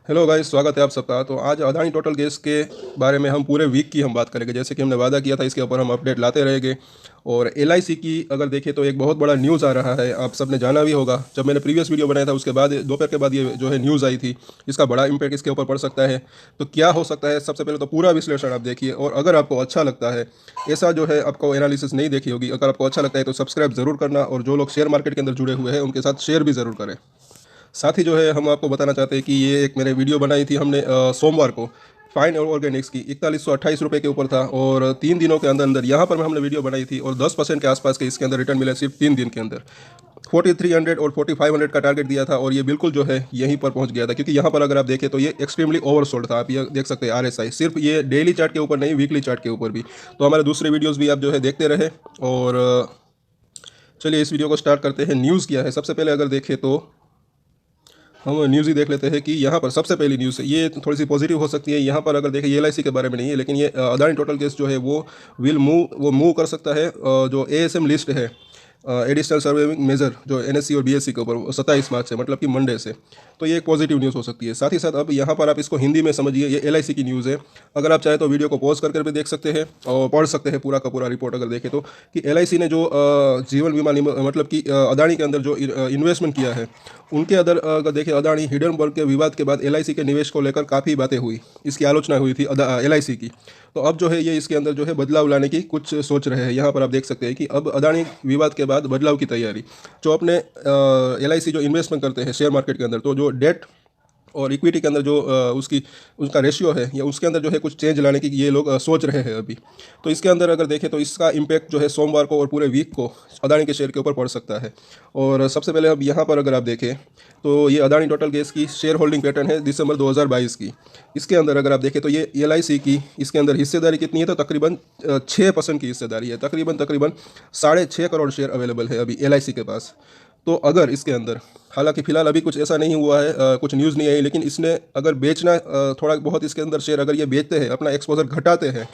Hello guys, स्वागत है आप सबका। तो आज अदानी टोटल गैस के बारे में हम पूरे वीक की हम बात करेंगे। जैसे कि हमने वादा किया था, इसके ऊपर हम अपडेट लाते रहेंगे। और एलआईसी की अगर देखें तो एक बहुत बड़ा न्यूज़ आ रहा है, आप सबने जाना भी होगा। जब मैंने प्रीवियस वीडियो बनाया था उसके बाद दोपहर के बाद ये जो है न्यूज़ आई थी। इसका बड़ा इम्पैक्ट इसके ऊपर पड़ सकता है। तो क्या हो सकता है, सबसे पहले तो पूरा विश्लेषण आप देखिए। और अगर आपको अच्छा लगता है, ऐसा जो है आपको एनालिसिस नहीं देखी होगी, अगर आपको अच्छा लगता है तो सब्सक्राइब ज़रूर करना। और जो लोग शेयर मार्केट के अंदर जुड़े हुए हैं उनके साथ शेयर भी ज़रूर करें। साथ ही जो है हम आपको बताना चाहते हैं कि ये एक मैंने वीडियो बनाई थी हमने सोमवार को। फाइन ऑर्गेनिक्स की 4128 रुपये के ऊपर था। और 3 दिनों के अंदर अंदर यहाँ पर हमने वीडियो बनाई थी और 10% के आसपास के इसके अंदर रिटर्न मिले सिर्फ 3 दिन के अंदर। 4300 और 4500 का टारगेट दिया था और ये बिल्कुल जो है यहीं पर पहुंच गया था। क्योंकि यहाँ पर अगर आप देखें तो ये एक्सट्रीमली ओवरसोल्ड था। आप ये देख सकते हैं आरएसआई, सिर्फ ये डेली चार्ट के ऊपर नहीं, वीकली चार्ट के ऊपर भी। तो हमारे दूसरे वीडियोस भी आप जो है देखते रहे। और चलिए इस वीडियो को स्टार्ट करते हैं। न्यूज़ क्या है, सबसे पहले अगर देखें तो हम न्यूज़ ही देख लेते हैं कि यहाँ पर सबसे पहली न्यूज़ है, ये थोड़ी सी पॉजिटिव हो सकती है। यहाँ पर अगर देखें, ये एलआईसी के बारे में नहीं है, लेकिन ये अदानी टोटल केस जो है वो मूव कर सकता है। जो एएसएम लिस्ट है, एडिशनल सर्वेइंग मेजर, जो एनएससी और बीएससी के ऊपर 27 मार्च से, मतलब कि मंडे से। तो ये एक पॉजिटिव न्यूज़ हो सकती है। साथ ही साथ अब यहाँ पर आप इसको हिंदी में समझिए, ये एलआईसी की न्यूज़ है। अगर आप चाहे तो वीडियो को पॉज करके भी देख सकते हैं और पढ़ सकते हैं पूरा का पूरा रिपोर्ट अगर देखें तो, कि एलआईसी ने जो जीवन बीमा मतलब कि अदानी के अंदर जो इन्वेस्टमेंट किया है, उनके अंदर अगर देखें, अदानी हिडनबर्ग के विवाद के बाद एलआईसी के निवेश को लेकर काफ़ी बातें हुई, इसकी आलोचना हुई थी एलआईसी की। तो अब जो है ये इसके अंदर जो है बदलाव लाने की कुछ सोच रहे हैं। यहाँ पर आप देख सकते हैं कि अब अदानी विवाद के बाद बदलाव की तैयारी। जो अपने एलआईसी जो इन्वेस्टमेंट करते हैं शेयर मार्केट के अंदर, तो जो डेट और इक्विटी के अंदर जो उसकी उसका रेशियो है, या उसके अंदर जो है कुछ चेंज लाने की ये लोग सोच रहे हैं अभी। तो इसके अंदर अगर देखें तो इसका इम्पैक्ट जो है सोमवार को और पूरे वीक को अदानी के शेयर के ऊपर पड़ सकता है। और सबसे पहले अब यहाँ पर अगर आप देखें तो ये अदानी टोटल गैस की शेयर होल्डिंग पैटर्न है दिसंबर 2022 की। इसके अंदर अगर आप देखें तो ये एलआईसी की इसके अंदर हिस्सेदारी कितनी है, तो तकरीबन 6% की हिस्सेदारी है। तकरीबन तकरीबन 6.5 करोड़ शेयर अवेलेबल है अभी एलआईसी के पास। तो अगर इसके अंदर, हालांकि फ़िलहाल अभी कुछ ऐसा नहीं हुआ है, कुछ न्यूज़ नहीं आई, लेकिन इसने अगर बेचना थोड़ा बहुत इसके अंदर शेयर अगर ये बेचते हैं, अपना एक्सपोजर घटाते हैं,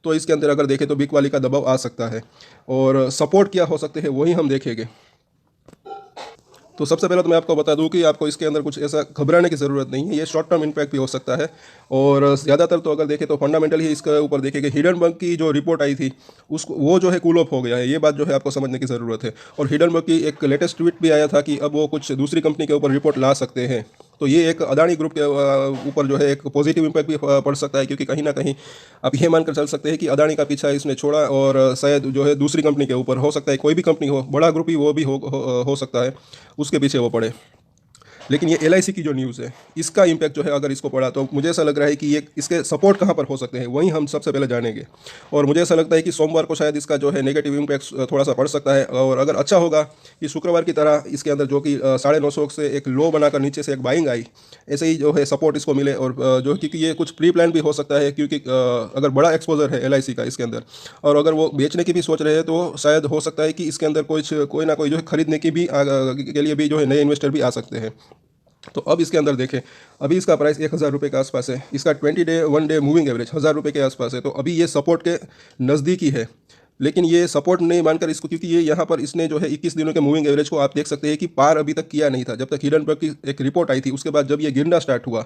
तो इसके अंदर अगर देखें तो बिक वाली का दबाव आ सकता है। और सपोर्ट क्या हो सकते हैं वही हम देखेंगे। तो सबसे पहले तो मैं आपको बता दूं कि आपको इसके अंदर कुछ ऐसा घबराने की ज़रूरत नहीं है। ये शॉर्ट टर्म इम्पैक्ट भी हो सकता है। और ज़्यादातर तो अगर देखें तो फंडामेंटल ही इसके ऊपर देखेंगे। हिडनबर्ग की जो रिपोर्ट आई थी उसको, वो जो है कूल ऑफ हो गया है, ये बात जो है आपको समझने की ज़रूरत है। और हिडनबर्ग की एक लेटेस्ट ट्वीट भी आया था कि अब वो कुछ दूसरी कंपनी के ऊपर रिपोर्ट ला सकते हैं। तो ये एक अदानी ग्रुप के ऊपर जो है एक पॉजिटिव इम्पैक्ट भी पड़ सकता है। क्योंकि कहीं ना कहीं आप ये मानकर चल सकते हैं कि अदानी का पीछा इसने छोड़ा और शायद जो है दूसरी कंपनी के ऊपर, हो सकता है कोई भी कंपनी हो, बड़ा ग्रुप ही वो भी हो सकता है, उसके पीछे वो पड़े। लेकिन ये एलआईसी की जो न्यूज़ है, इसका इम्पैक्ट जो है अगर इसको पढ़ा तो मुझे ऐसा लग रहा है कि ये इसके सपोर्ट कहाँ पर हो सकते हैं वहीं हम सबसे पहले जानेंगे। और मुझे ऐसा लगता है कि सोमवार को शायद इसका जो है नेगेटिव इम्पैक्ट थोड़ा सा पड़ सकता है। और अगर अच्छा होगा कि शुक्रवार की तरह इसके अंदर जो कि 950 से एक लो बनाकर नीचे से एक बाइंग आई, ऐसे ही जो है सपोर्ट इसको मिले। और जो क्योंकि ये कुछ प्री प्लान भी हो सकता है, क्योंकि अगर बड़ा एक्सपोजर है एलआईसी का इसके अंदर, और अगर वो बेचने की भी सोच रहे हैं, तो शायद हो सकता है कि इसके अंदर कुछ कोई ना कोई जो है खरीदने की भी के लिए भी जो है नए इन्वेस्टर भी आ सकते हैं। तो अब इसके अंदर देखें, अभी इसका प्राइस 1000 रुपये के आसपास है। इसका 20 डे 1 डे मूविंग एवरेज 1000 रुपये के आसपास है। तो अभी ये सपोर्ट के नज़दीक ही है। लेकिन ये सपोर्ट नहीं मानकर इसको, क्योंकि ये यहाँ पर इसने जो है 21 दिनों के मूविंग एवरेज को आप देख सकते हैं कि पार अभी तक किया नहीं था। जब तक हिडनबर्ग की एक रिपोर्ट आई थी उसके बाद जब ये गिरना स्टार्ट हुआ,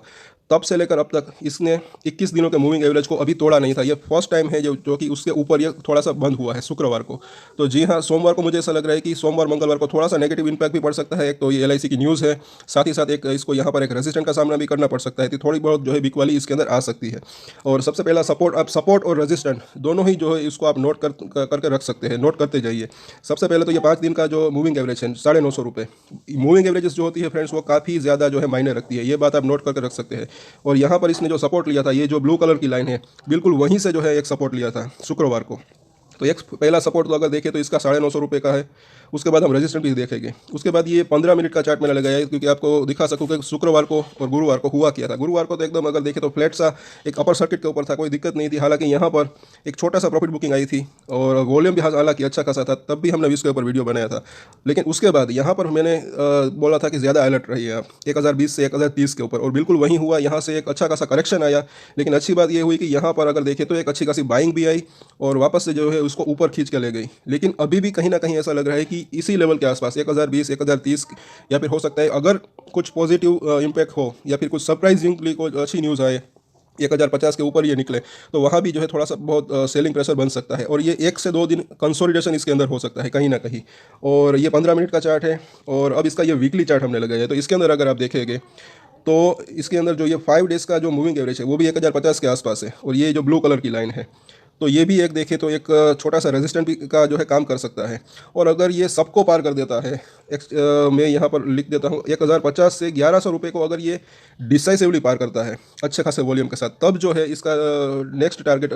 तब से लेकर अब तक इसने 21 दिनों के मूविंग एवरेज को अभी तोड़ा नहीं था। ये फर्स्ट टाइम है जो कि उसके ऊपर ये थोड़ा सा बंद हुआ है शुक्रवार को। तो जी हाँ, सोमवार को मुझे ऐसा लग रहा है कि सोमवार मंगलवार को थोड़ा सा नेगेटिव इम्पैक्ट भी पड़ सकता है। एक तो ये एलआईसी की न्यूज़ है, साथ ही साथ एक इसको यहाँ पर एक रेजिस्टेंट का सामना भी करना पड़ सकता है। तो थोड़ी बहुत जो है बिक वाली इसके अंदर आ सकती है। और सबसे पहला सपोर्ट, आप सपोर्ट और रेजिस्टेंट दोनों ही जो है इसको आप नोट करके रख सकते हैं, नोट करते जाइए। सबसे पहले तो ये 5 दिन का जो मूविंग एवरेज है 950 रुपये, मूविंग एवरेजेस जो होती है फ्रेंड्स, वो काफ़ी ज़्यादा जो है मायने रखती है। ये बात आप नोट करके रख सकते हैं। और यहाँ पर इसने जो सपोर्ट लिया था, ये जो ब्लू कलर की लाइन है, बिल्कुल वहीं से जो है एक सपोर्ट लिया था शुक्रवार को। तो एक पहला सपोर्ट तो अगर देखें तो इसका 950 रुपये का है। उसके बाद हम रजिस्टेंट भी देखेंगे। उसके बाद ये 15 मिनट का चार्ट मैंने लगाया है, क्योंकि आपको दिखा सकूँ कि शुक्रवार को और गुरुवार को हुआ क्या था। गुरुवार को तो एकदम अगर देखें तो फ्लैट सा एक अपर सर्किट के ऊपर था, कोई दिक्कत नहीं थी। हालांकि यहाँ पर एक छोटा सा प्रॉफिट बुकिंग आई थी और वॉल्यूम भी हालांकि अच्छा खासा था, तब भी हमने इसके ऊपर वीडियो बनाया था। लेकिन उसके बाद यहाँ पर मैंने बोला था कि ज़्यादा अलर्ट रहिए आप 1020 से 1030 के ऊपर, और बिल्कुल वहीं हुआ। यहाँ से एक अच्छा खासा करेक्शन आया। लेकिन अच्छी बात ये हुई कि यहाँ पर अगर देखें तो एक अच्छी खासी बाइंग भी आई और वापस से जो है उसको ऊपर खींच के ले गई। लेकिन अभी भी कहीं ना कहीं ऐसा लग रहा है कि भी इसी लेवल के आसपास 1020, 1030, या फिर हो सकता है अगर कुछ पॉजिटिव इम्पैक्ट हो या फिर कुछ सरप्राइजिंगली कोई अच्छी न्यूज़ आए 1050 के ऊपर ये निकले, तो वहाँ भी जो है थोड़ा सा बहुत सेलिंग प्रेशर बन सकता है। और ये 1 से 2 दिन कंसोलिडेशन इसके अंदर हो सकता है कहीं ना कहीं। और ये 15 मिनट का चार्ट है, और अब इसका ये वीकली चार्ट हमने लगाया है। तो इसके अंदर अगर आप देखेंगे तो इसके अंदर जो ये 5 डेज़ का जो मूविंग एवरेज है वो भी 1050 के आसपास है। और ये जो ब्लू कलर की लाइन है, तो ये भी एक देखें तो एक छोटा सा रेजिस्टेंट का जो है काम कर सकता है। और अगर ये सबको पार कर देता है, मैं यहाँ पर लिख देता हूँ 1050 से 1100 रुपये को अगर ये डिसाइसिवली पार करता है अच्छे खासे वॉल्यूम के साथ, तब जो है इसका नेक्स्ट टारगेट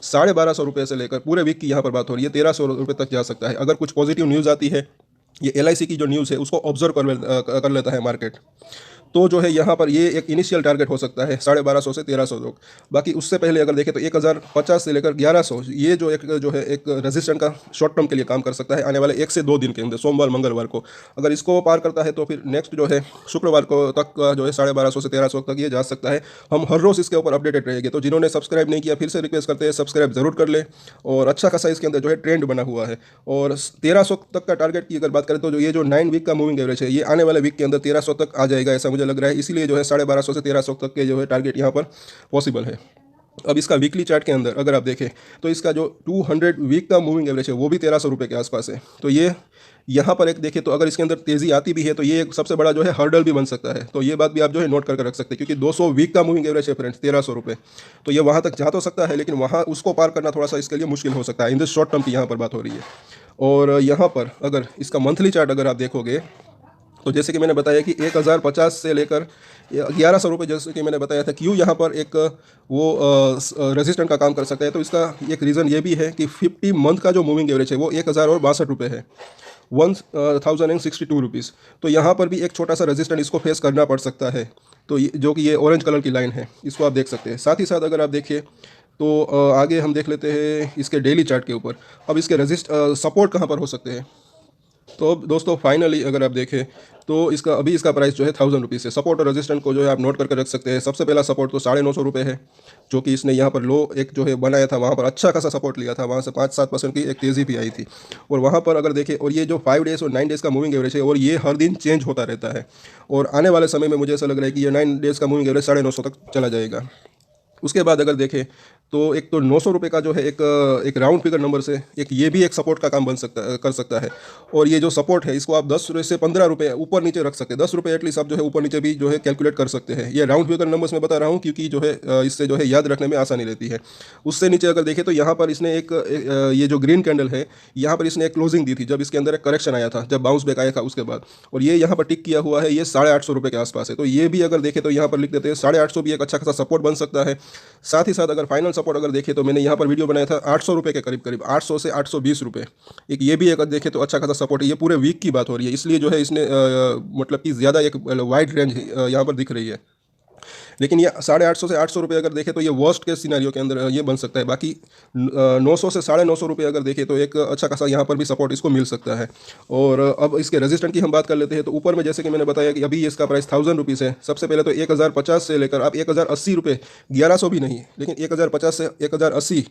1250 रुपये से लेकर पूरे वीक की यहाँ पर बात हो रही है 1300 रुपये तक जा सकता है। अगर कुछ पॉजिटिव न्यूज़ आती है, ये LIC की जो न्यूज़ है उसको ऑब्जर्व कर लेता है मार्केट, तो जो है यहाँ पर ये एक इनिशियल टारगेट हो सकता है 1250 से 1300 तक। बाकी उससे पहले अगर देखें तो 1050 से लेकर 1100, ये जो है एक रेजिस्टेंट का शॉर्ट टर्म के लिए काम कर सकता है आने वाले 1 से 2 दिन के अंदर, सोमवार मंगलवार को। अगर इसको पार करता है तो फिर नेक्स्ट जो है शुक्रवार को तक का जो है 1250 से 1300 तक ये जा सकता है। हम हर रोज़ इसके ऊपर अपडेटेड रहेंगे। तो जिन्होंने सब्सक्राइब नहीं किया, फिर से रिक्वेस्ट करते हैं सब्सक्राइब जरूर कर ले। और अच्छा खासा इसके अंदर जो है ट्रेंड बना हुआ है। और 1300 तक का टारगेट की अगर बात करें तो जो ये जो 9 वीक का मूविंग एवरेज है, ये आने वाले वीक के अंदर 1300 तक आ जाएगा ऐसा मुझे लग रहा है। इसीलिए जो है 1250 से 1300 तक के जो है टारगेट यहाँ पर पॉसिबल है। अब इसका वीकली चार्ट के अंदर अगर आप देखें तो इसका जो 200 वीक का मूविंग एवरेज है वो भी 1300 रुपये के आसपास है। तो ये यहाँ पर एक देखें तो अगर इसके अंदर तेज़ी आती भी है तो ये एक सबसे बड़ा जो है हर्डल भी बन सकता है। तो ये बात भी आप जो है नोट करके रख सकते हैं, क्योंकि 200 वीक का मूविंग एवरेज है फ्रेंड्स 1300 रुपये। तो ये वहाँ तक जा तो सकता है, लेकिन वहाँ उसको पार करना थोड़ा सा इसके लिए मुश्किल हो सकता है। इन द शॉर्ट टर्म की यहाँ पर बात हो रही है। और यहाँ पर अगर इसका मंथली चार्ट अगर आप देखोगे तो जैसे कि मैंने बताया कि 1050 से लेकर 1100 रुपये, जैसे कि मैंने बताया था क्यों यहाँ पर एक वो रेजिस्टेंट का काम कर सकता है। तो इसका एक रीज़न ये भी है कि 50 मंथ का जो मूविंग एवरेज है वो 1062 रुपये है, 1062 रुपीज़। तो यहाँ पर भी एक छोटा सा रेजिस्टेंट इसको फेस करना पड़ सकता है। तो जो कि ये ऑरेंज कलर की लाइन है, इसको आप देख सकते हैं। साथ ही साथ अगर आप देखिए तो आगे हम देख लेते हैं इसके डेली चार्ट के ऊपर। अब इसके सपोर्ट कहाँ पर हो सकते हैं। तो अब दोस्तों फाइनली अगर आप देखें तो इसका प्राइस जो है 1000 रुपीज़ है। सपोर्ट और रेजिस्टेंट को जो है आप नोट करके रख सकते हैं। सबसे पहला सपोर्ट तो 950 रुपये है, जो कि इसने यहाँ पर लो एक जो है बनाया था, वहाँ पर अच्छा खासा सपोर्ट लिया था, वहाँ से 5-7% की एक तेज़ी भी आई थी। और वहाँ पर अगर देखें, और ये जो 5 डेज़ और 9 डेज़ का मूविंग एवरेज है, और ये हर दिन चेंज होता रहता है। और आने वाले समय में मुझे ऐसा लग रहा है कि ये 9 डेज़ का मूविंग एवरेज 950 तक चला जाएगा। उसके बाद अगर देखें तो एक तो 900 रुपये का जो है एक राउंड फिगर नंबर से एक ये भी एक सपोर्ट का काम कर सकता है। और ये जो सपोर्ट है इसको आप 10 से 15 रुपये ऊपर नीचे रख सकते हैं। 10 रुपये एटलीस्ट आप जो है ऊपर नीचे भी जो है कैलकुलेट कर सकते हैं। ये राउंड फिगर नंबर्स में बता रहा हूँ क्योंकि जो है इससे जो है याद रखने में आसानी रहती है। उससे नीचे अगर देखें तो यहाँ पर इसने ये जो ग्रीन कैंडल है, यहाँ पर इसने एक क्लोजिंग दी थी जब इसके अंदर एक करेक्शन आया था, जब बाउंस बैक आया था उसके बाद। और ये यहाँ पर टिक किया हुआ है, ये 850 रुपये के आसपास है। तो ये भी अगर देखें तो यहाँ पर लिख देते हैं 850 भी एक अच्छा खासा सपोर्ट बन सकता है। साथ ही साथ अगर फाइनल सपोर्ट अगर देखें तो मैंने यहाँ पर वीडियो बनाया था 800 रुपये के करीब 800 से 820 रुपये, एक ये भी अगर देखें तो अच्छा खासा सपोर्ट है। ये पूरे वीक की बात हो रही है, इसलिए जो है इसने मतलब कि ज़्यादा एक वाइड रेंज यहाँ पर दिख रही है। लेकिन ये 850 से 800 रुपये अगर देखें तो ये वर्स्ट केस सिनेरियो के अंदर ये बन सकता है। बाकी 900 से 950 रुपये अगर देखें तो एक अच्छा खासा यहाँ पर भी सपोर्ट इसको मिल सकता है। और अब इसके रेजिस्टेंट की हम बात कर लेते हैं। तो ऊपर में जैसे कि मैंने बताया कि अभी इसका प्राइस 1000 रुपीज़ है। सबसे पहले तो 1050 से लेकर आप 1080 रुपये, 1100 भी नहीं, लेकिन 1050 से 1080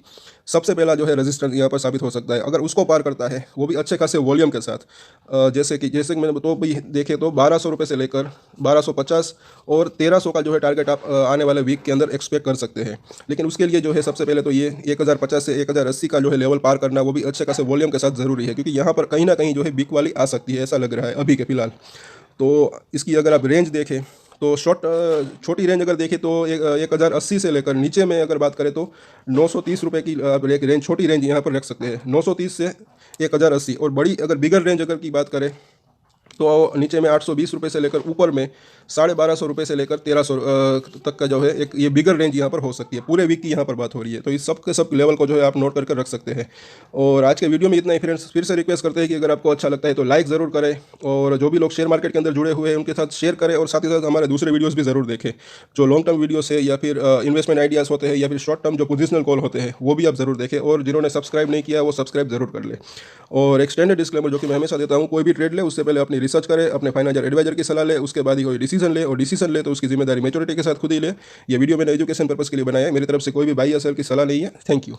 सबसे पहला जो है रेजिस्टेंट यहाँ पर साबित हो सकता है। अगर उसको पार करता है, वो भी अच्छे खासे वॉल्यूम के साथ, जैसे कि मैंने तो भी देखे तो 1200 रुपये से लेकर 1250 और 1300 का जो है टारगेट आप आने वाले वीक के अंदर एक्सपेक्ट कर सकते हैं। लेकिन उसके लिए जो है सबसे पहले तो ये 1050 से 1080 का जो है लेवल पार करना, वो भी अच्छे खासे वॉल्यूम के साथ ज़रूरी है, क्योंकि यहाँ पर कहीं ना कहीं जो है बिग वाली आ सकती है, ऐसा लग रहा है अभी के फिलहाल। तो इसकी अगर आप रेंज देखें तो छोटी रेंज अगर देखें तो 1080 से लेकर नीचे में अगर बात करें तो 930 रुपये की एक रेंज, छोटी रेंज यहाँ पर रख सकते हैं 930 से 1080। और बड़ी अगर बिगर रेंज अगर की बात करें तो नीचे में 820 रुपये से लेकर ऊपर में 1250 रुपये से लेकर 1300 तक का जो है एक ये बिगर रेंज यहाँ पर हो सकती है। पूरे वीक की यहाँ पर बात हो रही है। तो इस सब के सब लेवल को जो है आप नोट करके रख सकते हैं। और आज के वीडियो में इतना ही फ्रेंड्स। फिर से रिक्वेस्ट करते हैं कि अगर आपको अच्छा लगता है तो लाइक ज़रूर करें, और जो भी लोग शेयर मार्केट के अंदर जुड़े हुए हैं उनके साथ शेयर करें, और साथ ही साथ हमारे दूसरे वीडियोज़ भी ज़रूर देखें, जो लॉन्ग टर्म वीडियोस है या फिर इन्वेस्टमेंट आइडियाज़ होते हैं या फिर शॉर्ट टर्म जो पोजिशनल कॉल होते हैं वो भी आप ज़रूर देखें। और जिन्होंने सब्सक्राइब नहीं किया वो सब्सक्राइब जरूर कर ले। और एक स्टैंडर्ड डिस्क्लेमर जो कि मैं हमेशा देता हूँ, कोई भी ट्रेड ले उससे पहले अपनी रिसर्च करे, अपने फाइनेंशियल एडवाइजर की सलाह ले, उसके बाद ही कोई डिसीजन ले, और डिसीजन ले तो उसकी जिम्मेदारी मैच्योरिटी के साथ खुद ही ले। ये वीडियो मैंने एजुकेशन पर्पस के लिए बनाया है, मेरी तरफ से कोई भी बाई या सेल की सलाह नहीं है। Thank you.